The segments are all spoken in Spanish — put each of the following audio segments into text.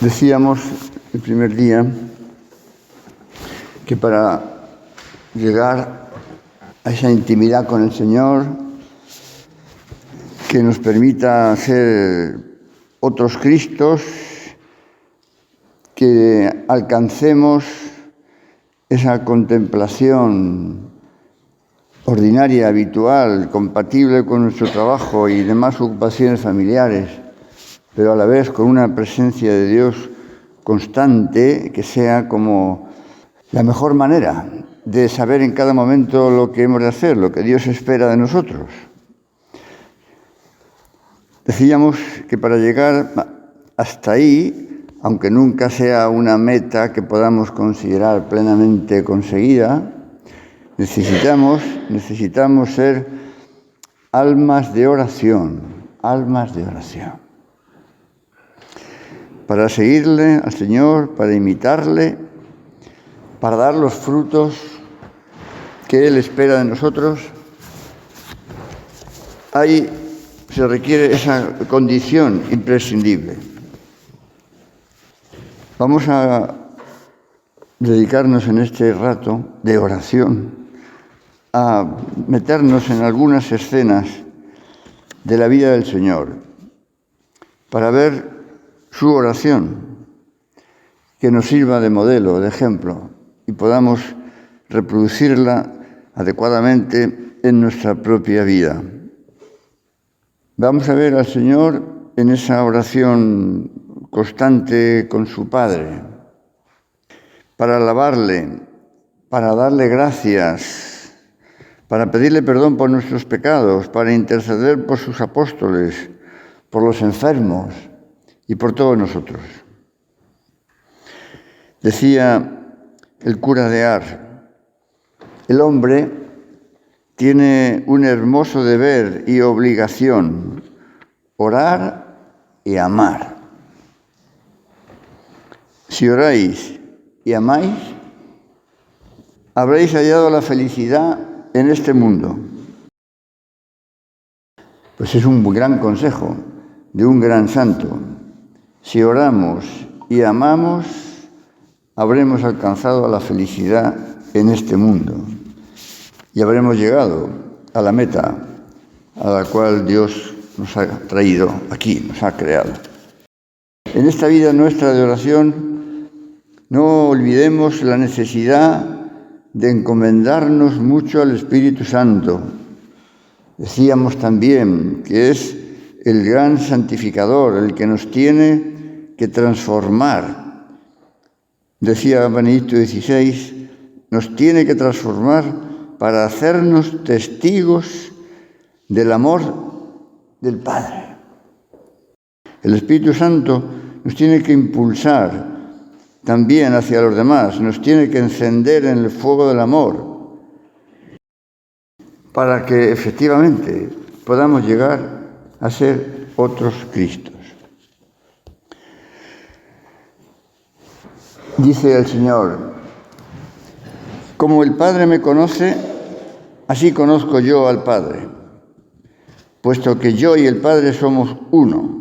Decíamos el primer día que para llegar a esa intimidad con el Señor, que nos permita ser otros Cristos, que alcancemos esa contemplación ordinaria, habitual, compatible con nuestro trabajo y demás ocupaciones familiares, pero a la vez con una presencia de Dios constante, que sea como la mejor manera de saber en cada momento lo que hemos de hacer, lo que Dios espera de nosotros. Decíamos que para llegar hasta ahí, aunque nunca sea una meta que podamos considerar plenamente conseguida, necesitamos ser almas de oración, para seguirle al Señor, para imitarle, para dar los frutos que Él espera de nosotros. Ahí se requiere esa condición imprescindible. Vamos a dedicarnos en este rato de oración a meternos en algunas escenas de la vida del Señor para ver su oración, que nos sirva de modelo, de ejemplo, y podamos reproducirla adecuadamente en nuestra propia vida. Vamos a ver al Señor en esa oración constante con su Padre, para alabarle, para darle gracias, para pedirle perdón por nuestros pecados, para interceder por sus apóstoles, por los enfermos y por todos nosotros. Decía el cura de Ars, el hombre tiene un hermoso deber y obligación: orar y amar. Si oráis y amáis, habréis hallado la felicidad en este mundo. Pues es un gran consejo de un gran santo. Si oramos y amamos, habremos alcanzado la felicidad en este mundo y habremos llegado a la meta a la cual Dios nos ha traído aquí, nos ha creado. En esta vida nuestra de oración, no olvidemos la necesidad de encomendarnos mucho al Espíritu Santo. Decíamos también que es el gran santificador, el que nos tiene que transformar. Decía Benedicto XVI, nos tiene que transformar para hacernos testigos del amor del Padre. El Espíritu Santo nos tiene que impulsar también hacia los demás, nos tiene que encender en el fuego del amor para que efectivamente podamos llegar a ser otros Cristos. Dice el Señor, como el Padre me conoce, así conozco yo al Padre, puesto que yo y el Padre somos uno.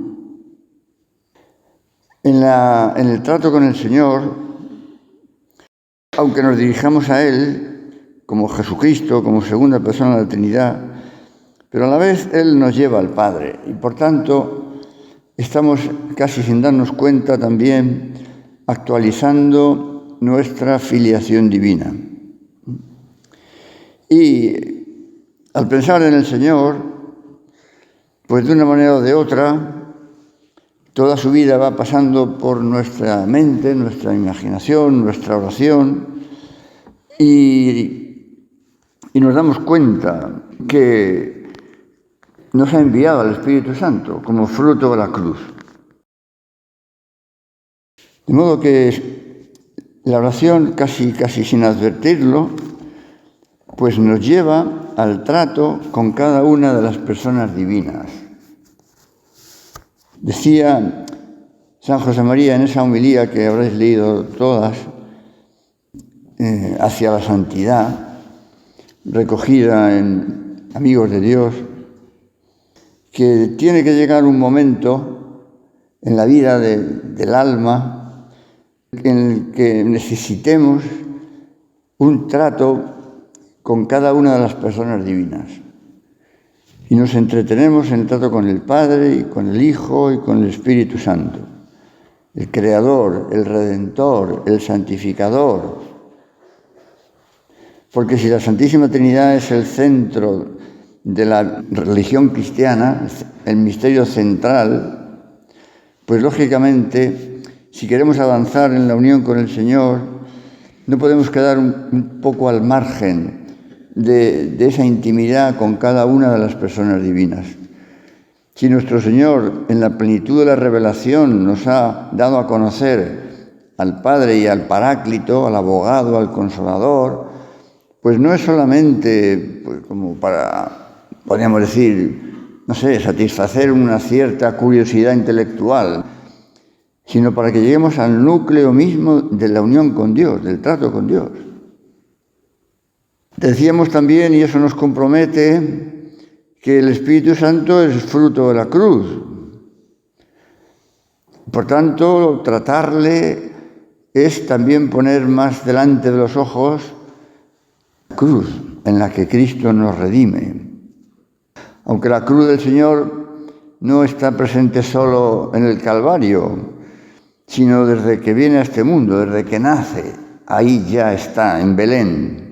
En el trato con el Señor, aunque nos dirijamos a Él como Jesucristo, como segunda persona de la Trinidad, pero a la vez Él nos lleva al Padre y por tanto estamos casi sin darnos cuenta también actualizando nuestra filiación divina. Y al pensar en el Señor, pues de una manera o de otra, toda su vida va pasando por nuestra mente, nuestra imaginación, nuestra oración, y nos damos cuenta que nos ha enviado al Espíritu Santo como fruto de la cruz. De modo que la oración, casi sin advertirlo, pues nos lleva al trato con cada una de las personas divinas. Decía San José María en esa homilía que habréis leído todas, hacia la santidad, recogida en Amigos de Dios, que tiene que llegar un momento en la vida del alma, en el que necesitemos un trato con cada una de las personas divinas. Y nos entretenemos en el trato con el Padre, y con el Hijo, y con el Espíritu Santo. El Creador, el Redentor, el Santificador. Porque si la Santísima Trinidad es el centro de la religión cristiana, el misterio central, pues lógicamente, si queremos avanzar en la unión con el Señor, no podemos quedar un poco al margen de esa intimidad con cada una de las personas divinas. Si nuestro Señor, en la plenitud de la revelación, nos ha dado a conocer al Padre y al Paráclito, al abogado, al Consolador, pues no es solamente como para, podríamos decir, satisfacer una cierta curiosidad intelectual, sino para que lleguemos al núcleo mismo de la unión con Dios, del trato con Dios. Decíamos también, y eso nos compromete, que el Espíritu Santo es fruto de la cruz. Por tanto, tratarle es también poner más delante de los ojos la cruz en la que Cristo nos redime. Aunque la cruz del Señor no está presente solo en el Calvario, sino desde que viene a este mundo, desde que nace, ahí ya está, en Belén.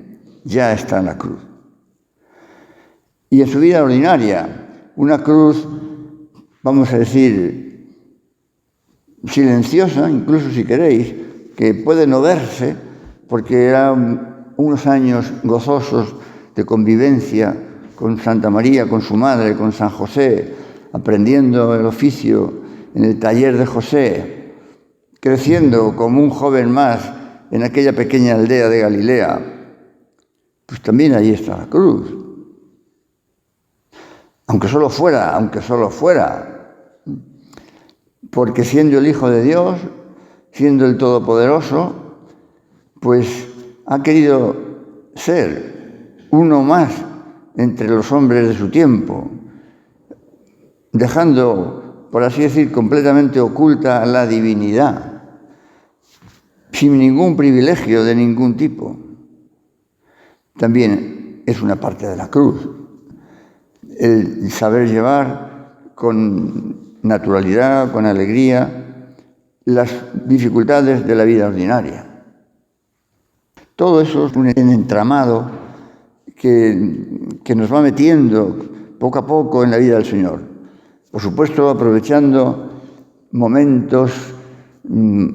Ya está en la cruz. Y en su vida ordinaria, una cruz, vamos a decir, silenciosa, incluso si queréis, que puede no verse, porque eran unos años gozosos de convivencia con Santa María, con su madre, con San José, aprendiendo el oficio en el taller de José, creciendo como un joven más en aquella pequeña aldea de Galilea. Pues también ahí está la cruz. Aunque solo fuera, porque siendo el Hijo de Dios, siendo el Todopoderoso, pues ha querido ser uno más entre los hombres de su tiempo, dejando, por así decir, completamente oculta la divinidad, sin ningún privilegio de ningún tipo. También es una parte de la cruz, el saber llevar con naturalidad, con alegría, las dificultades de la vida ordinaria. Todo eso es un entramado que nos va metiendo poco a poco en la vida del Señor. Por supuesto, aprovechando momentos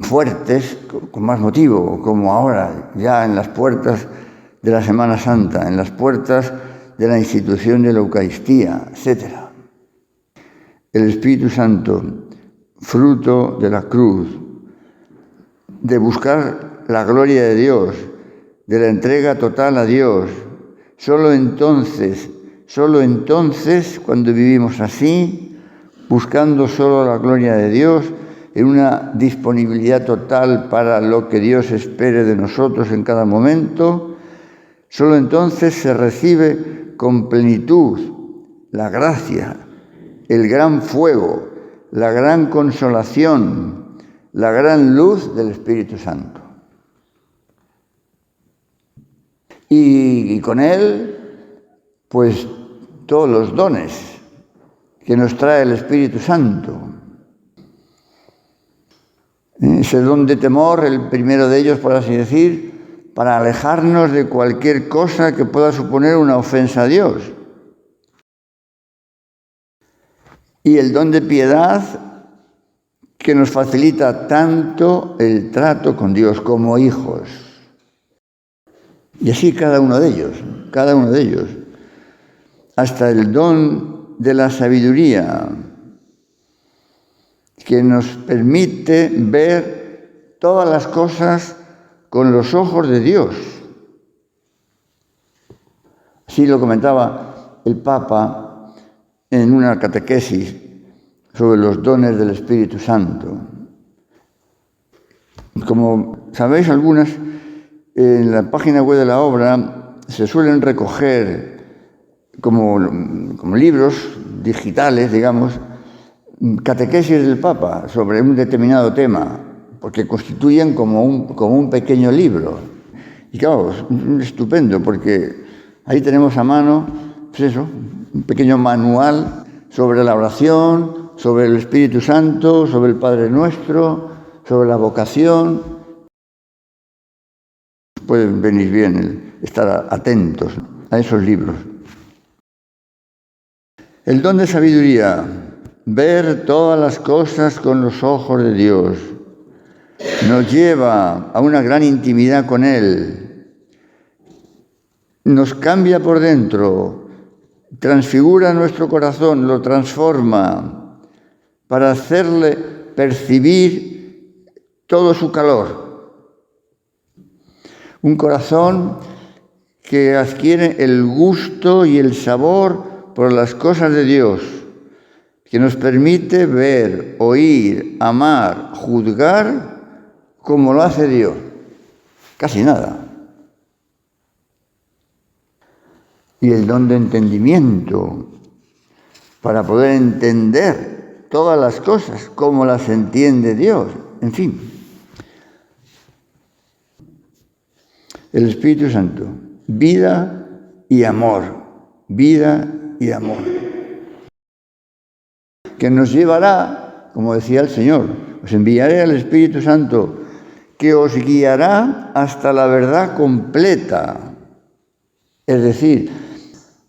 fuertes, con más motivo, como ahora, ya en las puertas de la Semana Santa, en las puertas de la institución de la Eucaristía, etc. El Espíritu Santo, fruto de la cruz, de buscar la gloria de Dios, de la entrega total a Dios. Solo entonces, cuando vivimos así, buscando solo la gloria de Dios, en una disponibilidad total para lo que Dios espere de nosotros en cada momento, solo entonces se recibe con plenitud la gracia, el gran fuego, la gran consolación, la gran luz del Espíritu Santo. Y con él, pues todos los dones que nos trae el Espíritu Santo. Ese don de temor, el primero de ellos, por así decir, para alejarnos de cualquier cosa que pueda suponer una ofensa a Dios. Y el don de piedad, que nos facilita tanto el trato con Dios como hijos. Y así cada uno de ellos. Hasta el don de la sabiduría, que nos permite ver todas las cosas con los ojos de Dios. Así lo comentaba el Papa en una catequesis sobre los dones del Espíritu Santo. Como sabéis algunas, en la página web de la obra se suelen recoger como libros digitales, digamos, catequesis del Papa sobre un determinado tema, porque constituyen como un pequeño libro. Y claro, es estupendo, porque ahí tenemos a mano, pues eso, un pequeño manual sobre la oración, sobre el Espíritu Santo, sobre el Padre Nuestro, sobre la vocación. Puede venir bien el estar atentos a esos libros. El don de sabiduría, ver todas las cosas con los ojos de Dios, nos lleva a una gran intimidad con Él, nos cambia por dentro, transfigura nuestro corazón, lo transforma para hacerle percibir todo su calor. Un corazón que adquiere el gusto y el sabor por las cosas de Dios, que nos permite ver, oír, amar, juzgar como lo hace Dios. Casi nada. Y el don de entendimiento, para poder entender todas las cosas como las entiende Dios. En fin. El Espíritu Santo, vida y amor, vida y amor, que nos llevará, como decía el Señor, os enviaré al Espíritu Santo, que os guiará hasta la verdad completa, es decir,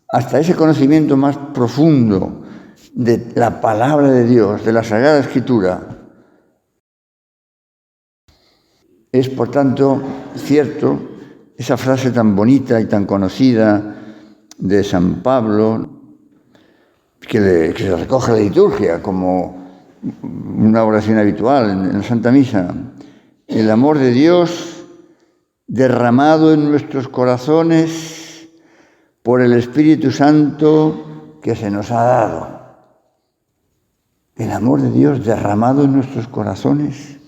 hasta ese conocimiento más profundo de la palabra de Dios, de la Sagrada Escritura. Es, por tanto, cierto esa frase tan bonita y tan conocida de San Pablo, que se recoge en la liturgia como una oración habitual en la Santa Misa. El amor de Dios derramado en nuestros corazones por el Espíritu Santo que se nos ha dado. El amor de Dios derramado en nuestros corazones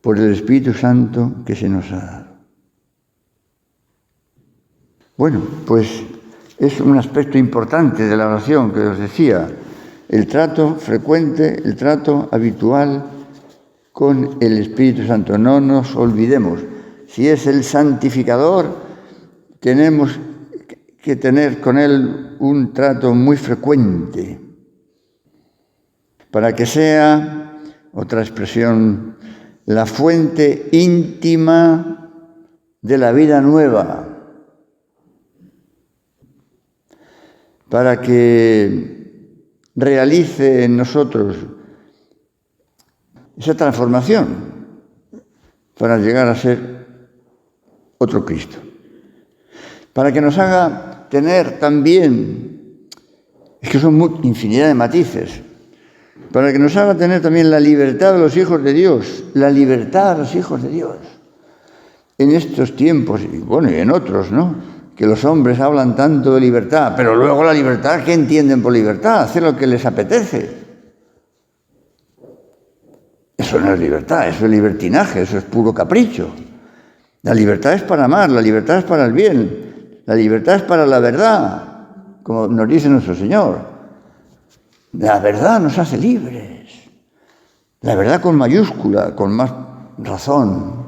por el Espíritu Santo que se nos ha dado. Bueno, pues es un aspecto importante de la oración que os decía, el trato frecuente, el trato habitual con el Espíritu Santo. No nos olvidemos, si es el santificador, tenemos que tener con Él un trato muy frecuente, para que sea, otra expresión, la fuente íntima de la vida nueva, para que realice en nosotros esa transformación para llegar a ser otro Cristo. Para que nos haga tener también, es que son infinidad de matices, para que nos haga tener también la libertad de los hijos de Dios, la libertad de los hijos de Dios. En estos tiempos, y bueno, y en otros, ¿no?, que los hombres hablan tanto de libertad, pero luego la libertad, ¿qué entienden por libertad? Hacer lo que les apetece. Eso no es libertad, eso es libertinaje, eso es puro capricho. La libertad es para amar, la libertad es para el bien, la libertad es para la verdad, como nos dice nuestro Señor. La verdad nos hace libres, la verdad con mayúscula, con más razón.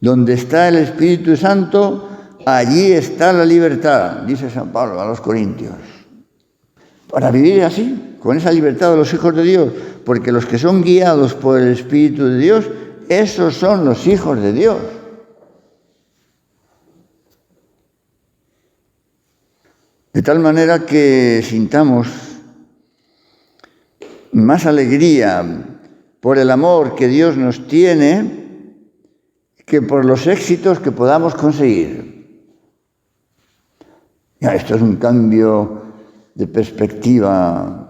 Donde está el Espíritu Santo, allí está la libertad, dice San Pablo a los Corintios. Para vivir así, con esa libertad de los hijos de Dios, porque los que son guiados por el Espíritu de Dios, esos son los hijos de Dios. De tal manera que sintamos más alegría por el amor que Dios nos tiene que por los éxitos que podamos conseguir. Esto es un cambio de perspectiva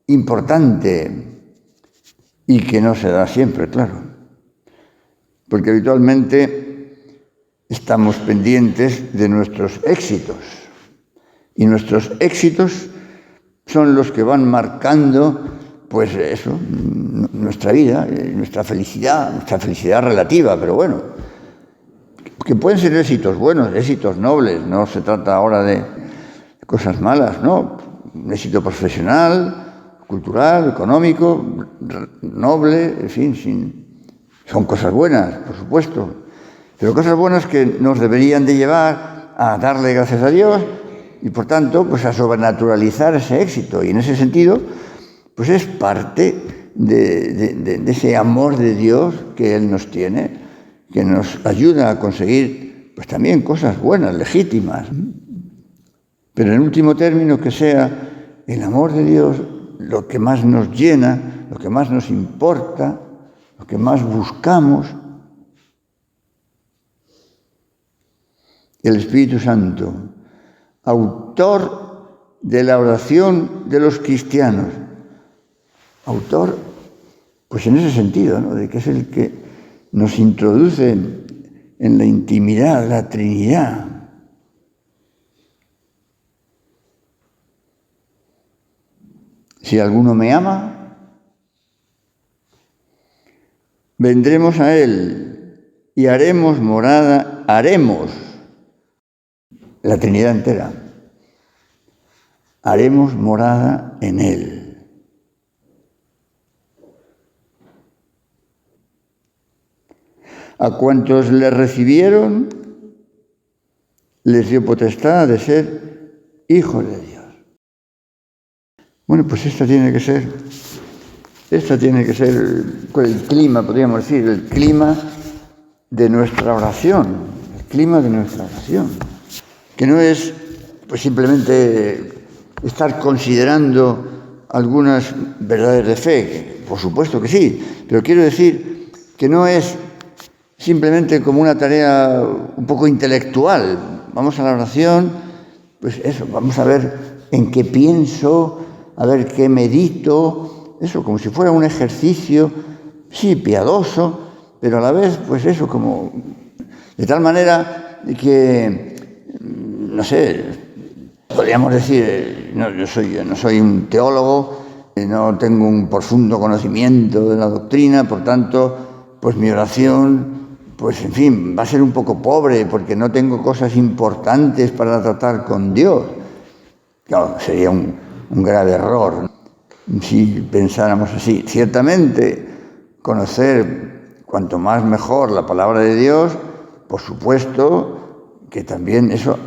importante y que no se da siempre, claro. Porque habitualmente estamos pendientes de nuestros éxitos. Y nuestros éxitos son los que van marcando, pues eso, nuestra vida, nuestra felicidad relativa, pero bueno, que pueden ser éxitos buenos, éxitos nobles, no se trata ahora de cosas malas, ¿no? Un éxito profesional, cultural, económico, noble, en fin, son cosas buenas, por supuesto, pero cosas buenas que nos deberían de llevar a darle gracias a Dios y, por tanto, pues a sobrenaturalizar ese éxito. Y en ese sentido, pues es parte de ese amor de Dios que Él nos tiene, que nos ayuda a conseguir, pues también cosas buenas, legítimas. Pero en último término, que sea el amor de Dios lo que más nos llena, lo que más nos importa, lo que más buscamos. El Espíritu Santo, autor de la oración de los cristianos. Autor, pues en ese sentido, ¿no?, de que es el que nos introduce en la intimidad de la Trinidad. Si alguno me ama, vendremos a Él y haremos morada, la Trinidad entera, haremos morada en Él. A cuantos le recibieron, les dio potestad de ser hijos de Dios. Bueno, pues esta tiene que ser el clima, podríamos decir, el clima de nuestra oración, que no es pues simplemente estar considerando algunas verdades de fe, que por supuesto que sí, pero quiero decir que no es simplemente como una tarea un poco intelectual. Vamos a la oración, pues eso, vamos a ver en qué pienso, a ver qué medito, eso como si fuera un ejercicio, sí, piadoso, pero a la vez, pues eso, como de tal manera que, no sé, podríamos decir, yo no soy un teólogo, no tengo un profundo conocimiento de la doctrina, por tanto, pues mi oración, pues en fin, va a ser un poco pobre porque no tengo cosas importantes para tratar con Dios. Claro, sería un grave error si pensáramos así. Ciertamente, conocer cuanto más mejor la palabra de Dios, por supuesto que también eso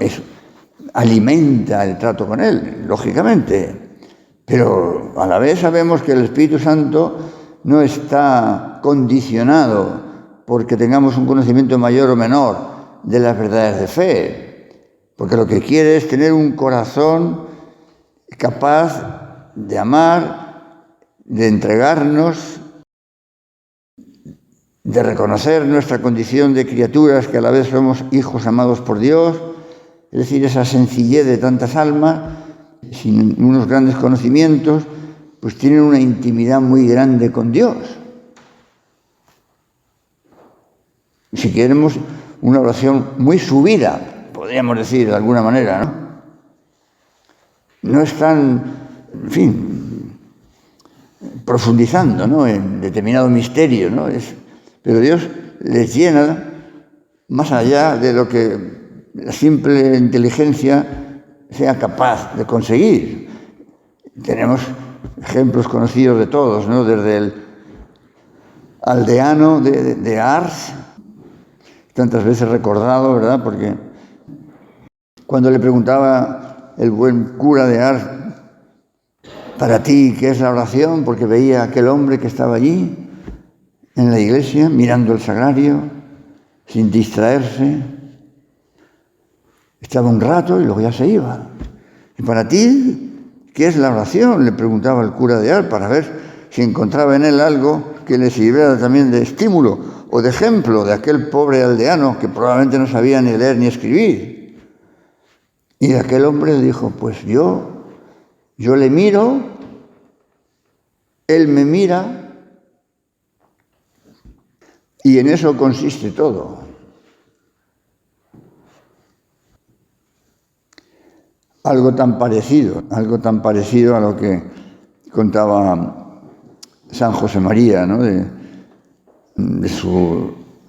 alimenta el trato con Él, lógicamente. Pero a la vez sabemos que el Espíritu Santo no está condicionado porque tengamos un conocimiento mayor o menor de las verdades de fe, porque lo que quiere es tener un corazón capaz de amar, de entregarnos, de reconocer nuestra condición de criaturas que a la vez somos hijos amados por Dios, es decir, esa sencillez de tantas almas, sin unos grandes conocimientos, pues tienen una intimidad muy grande con Dios. Si queremos una oración muy subida, podríamos decir de alguna manera, ¿no? No están, en fin, profundizando, ¿no?, en determinado misterio, ¿no? Pero Dios les llena más allá de lo que la simple inteligencia sea capaz de conseguir. Tenemos ejemplos conocidos de todos, ¿no?, desde el aldeano de Ars, tantas veces recordado, ¿verdad?, porque cuando le preguntaba el buen cura de Ars, para ti, ¿qué es la oración?, porque veía a aquel hombre que estaba allí en la iglesia, mirando el sagrario, sin distraerse, estaba un rato y luego ya se iba. ¿Y para ti, qué es la oración?, le preguntaba el cura de Ars, para ver si encontraba en él algo que le sirviera también de estímulo o de ejemplo de aquel pobre aldeano que probablemente no sabía ni leer ni escribir. Y aquel hombre le dijo, pues yo le miro, él me mira, y en eso consiste todo. Algo tan parecido a lo que contaba San José María, ¿no?, de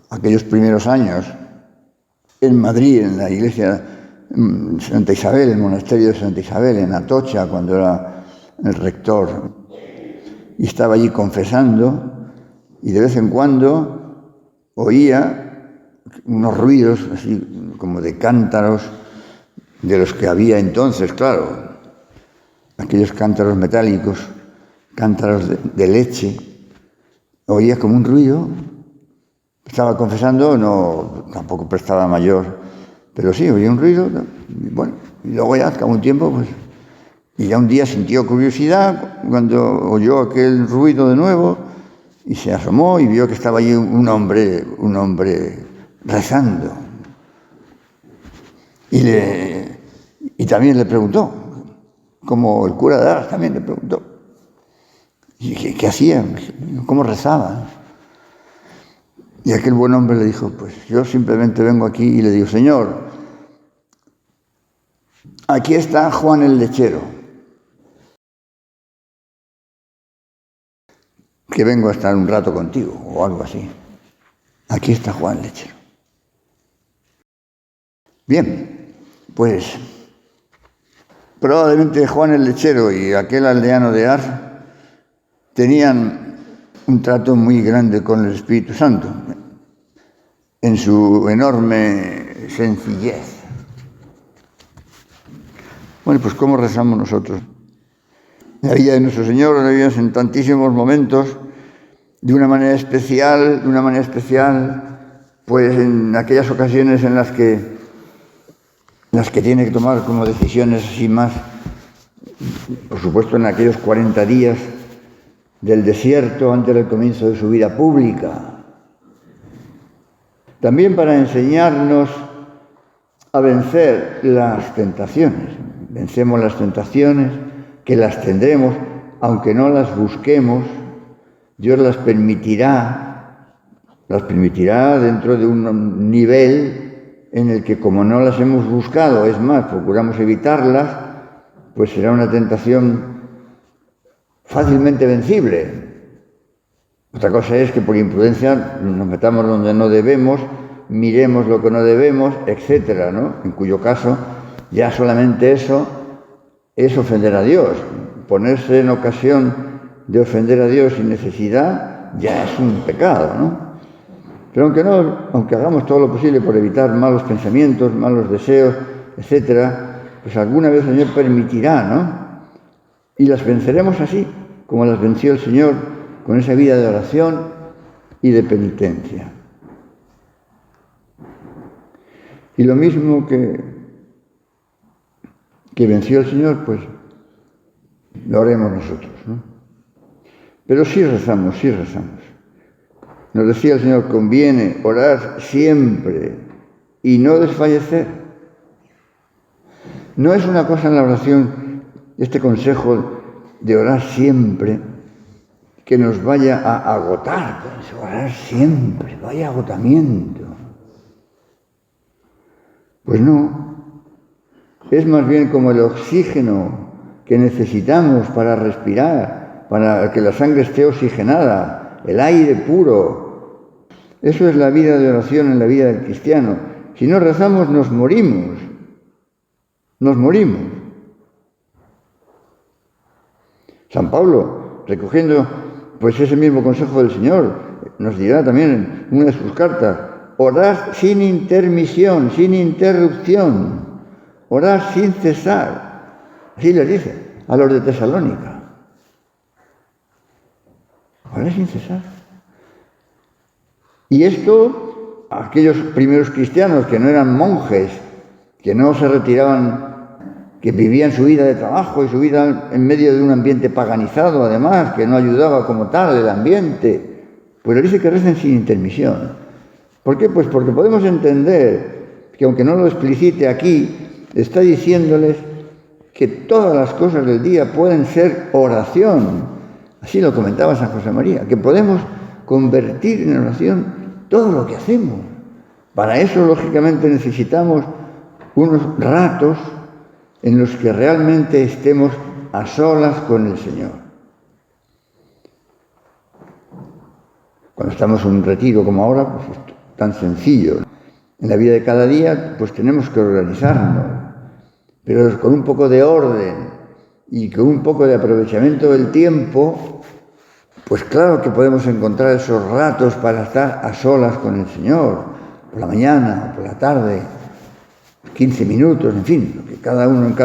aquellos primeros años en Madrid, en la iglesia Santa Isabel, el monasterio de Santa Isabel, en Atocha, cuando era el rector. y estaba allí confesando, y de vez en cuando oía unos ruidos así como de cántaros, de los que había entonces, claro, aquellos cántaros metálicos, cántaros de leche. Oía como un ruido, estaba confesando, no, tampoco prestaba mayor, pero sí, oía un ruido, y bueno, y luego ya, al cabo de un tiempo, pues, y ya un día sintió curiosidad cuando oyó aquel ruido de nuevo, y se asomó y vio que estaba allí un hombre rezando. Y también le preguntó, como el cura de Ars también le preguntó, ¿qué hacían? ¿Cómo rezaban? Y aquel buen hombre le dijo, pues yo simplemente vengo aquí y le digo, Señor, aquí está Juan el lechero, que vengo a estar un rato contigo, o algo así. Aquí está Juan el lechero. Bien, pues probablemente Juan el lechero y aquel aldeano de Ars tenían un trato muy grande con el Espíritu Santo, en su enorme sencillez. Bueno, pues ¿cómo rezamos nosotros? En la vida de nuestro Señor, la vida en tantísimos momentos, de una manera especial, pues en aquellas ocasiones en las que tiene que tomar como decisiones así más, por supuesto en aquellos 40 días del desierto antes del comienzo de su vida pública. También para enseñarnos a vencer las tentaciones. Vencemos las tentaciones, que las tendremos, aunque no las busquemos, Dios las permitirá dentro de un nivel en el que, como no las hemos buscado, es más, procuramos evitarlas, pues será una tentación fácilmente vencible. Otra cosa es que por imprudencia nos metamos donde no debemos, miremos lo que no debemos, etcétera, ¿no? En cuyo caso ya solamente eso es ofender a Dios. Ponerse en ocasión de ofender a Dios sin necesidad ya es un pecado, ¿no? Pero aunque hagamos todo lo posible por evitar malos pensamientos, malos deseos, etcétera, pues alguna vez el Señor permitirá, ¿no? Y las venceremos así, como las venció el Señor, con esa vida de oración y de penitencia. Y lo mismo que venció el Señor, pues lo haremos nosotros, ¿no? Pero sí rezamos. Nos decía el Señor, conviene orar siempre y no desfallecer. No es una cosa en la oración, este consejo de orar siempre, que nos vaya a agotar. Orar siempre, vaya agotamiento. Pues no. Es más bien como el oxígeno que necesitamos para respirar, para que la sangre esté oxigenada, el aire puro. Eso es la vida de oración en la vida del cristiano. Si no rezamos, nos morimos. San Pablo, recogiendo pues ese mismo consejo del Señor, nos dirá también en una de sus cartas, orad sin intermisión, sin interrupción. Orar sin cesar. Así les dice a los de Tesalónica. Orar sin cesar. Y esto, aquellos primeros cristianos que no eran monjes, que no se retiraban, que vivían su vida de trabajo y su vida en medio de un ambiente paganizado, además, que no ayudaba como tal el ambiente, pues les dice que recen sin intermisión. ¿Por qué? Pues porque podemos entender que, aunque no lo explicite aquí, está diciéndoles que todas las cosas del día pueden ser oración. Así lo comentaba San José María, que podemos convertir en oración todo lo que hacemos. Para eso, lógicamente, necesitamos unos ratos en los que realmente estemos a solas con el Señor. Cuando estamos en un retiro como ahora, pues es tan sencillo. En la vida de cada día, pues tenemos que organizarnos, pero con un poco de orden y con un poco de aprovechamiento del tiempo, Pues claro que podemos encontrar esos ratos para estar a solas con el Señor, por la mañana, por la tarde, 15 minutos, en fin, lo que cada uno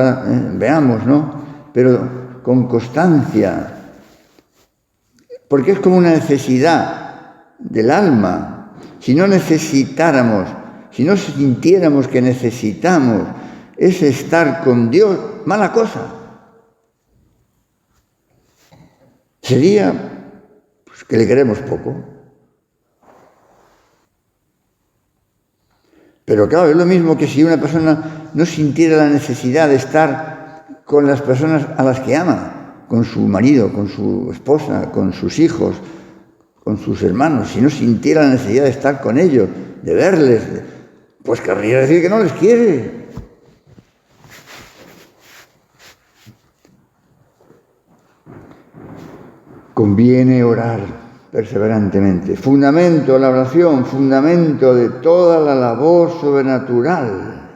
veamos, ¿no? Pero con constancia, porque es como una necesidad del alma. Si no necesitáramos, si no sintiéramos que necesitamos ese estar con Dios, mala cosa. Sería pues, que le queremos poco. Pero claro, es lo mismo que si una persona no sintiera la necesidad de estar con las personas a las que ama, con su marido, con su esposa, con sus hijos, con sus hermanos, si no sintiera la necesidad de estar con ellos, de verles, pues querría decir que no les quiere. Conviene orar perseverantemente. Fundamento de la oración, fundamento de toda la labor sobrenatural.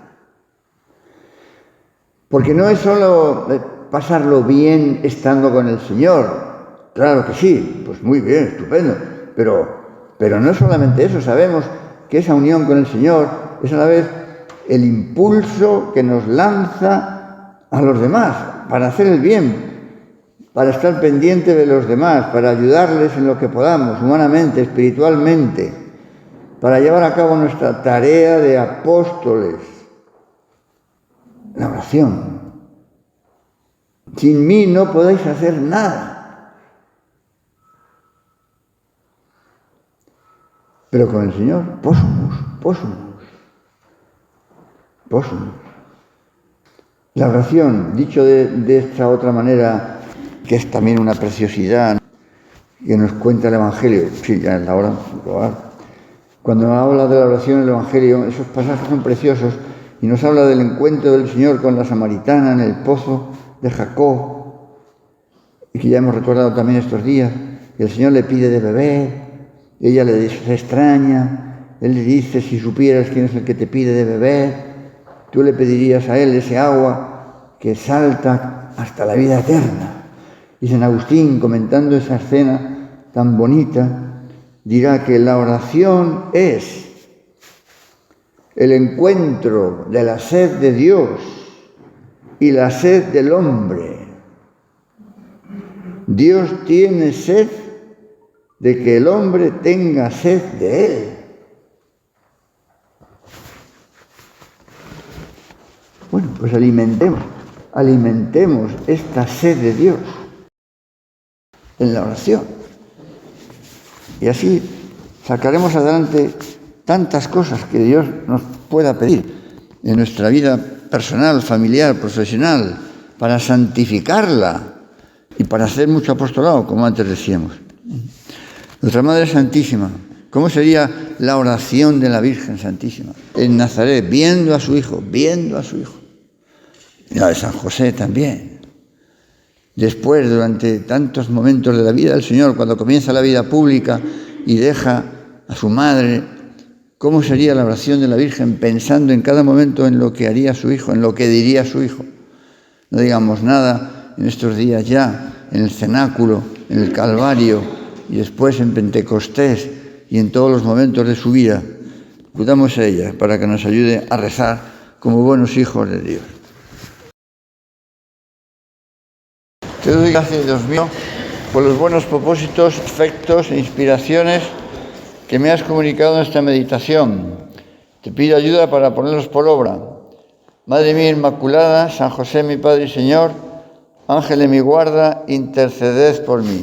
Porque no es solo pasarlo bien estando con el Señor. Claro que sí, pues muy bien, estupendo. Pero no es solamente eso, sabemos que esa unión con el Señor es a la vez el impulso que nos lanza a los demás para hacer el bien, para estar pendiente de los demás, para ayudarles en lo que podamos, humanamente, espiritualmente, para llevar a cabo nuestra tarea de apóstoles, la oración. Sin mí no podéis hacer nada. Pero con el Señor, pósumus. La oración, dicho de esta otra manera, que es también una preciosidad que nos cuenta el Evangelio. Sí, ya es la hora. Cuando habla de la oración en el Evangelio, esos pasajes son preciosos y nos habla del encuentro del Señor con la samaritana en el pozo de Jacob, y que ya hemos recordado también estos días, que el Señor le pide de beber, ella le dice, se extraña, él le dice, si supieras quién es el que te pide de beber, tú le pedirías a él ese agua que salta hasta la vida eterna. Y San Agustín, comentando esa escena tan bonita, dirá que la oración es el encuentro de la sed de Dios y la sed del hombre. Dios tiene sed de que el hombre tenga sed de él. Bueno, pues alimentemos esta sed de Dios en la oración. Y así sacaremos adelante tantas cosas que Dios nos pueda pedir en nuestra vida personal, familiar, profesional, para santificarla y para hacer mucho apostolado, como antes decíamos. Nuestra Madre Santísima, ¿cómo sería la oración de la Virgen Santísima? En Nazaret, viendo a su Hijo. Y la de San José también. Después, durante tantos momentos de la vida del Señor, cuando comienza la vida pública y deja a su madre, ¿cómo sería la oración de la Virgen pensando en cada momento en lo que haría su Hijo, en lo que diría su Hijo? No digamos nada en estos días ya, en el cenáculo, en el Calvario y después en Pentecostés y en todos los momentos de su vida. Acudamos a ella para que nos ayude a rezar como buenos hijos de Dios. Te doy gracias, Dios mío, por los buenos propósitos, efectos e inspiraciones que me has comunicado en esta meditación. Te pido ayuda para ponerlos por obra. Madre mía Inmaculada, San José mi Padre y Señor, Ángel de mi guarda, interceded por mí.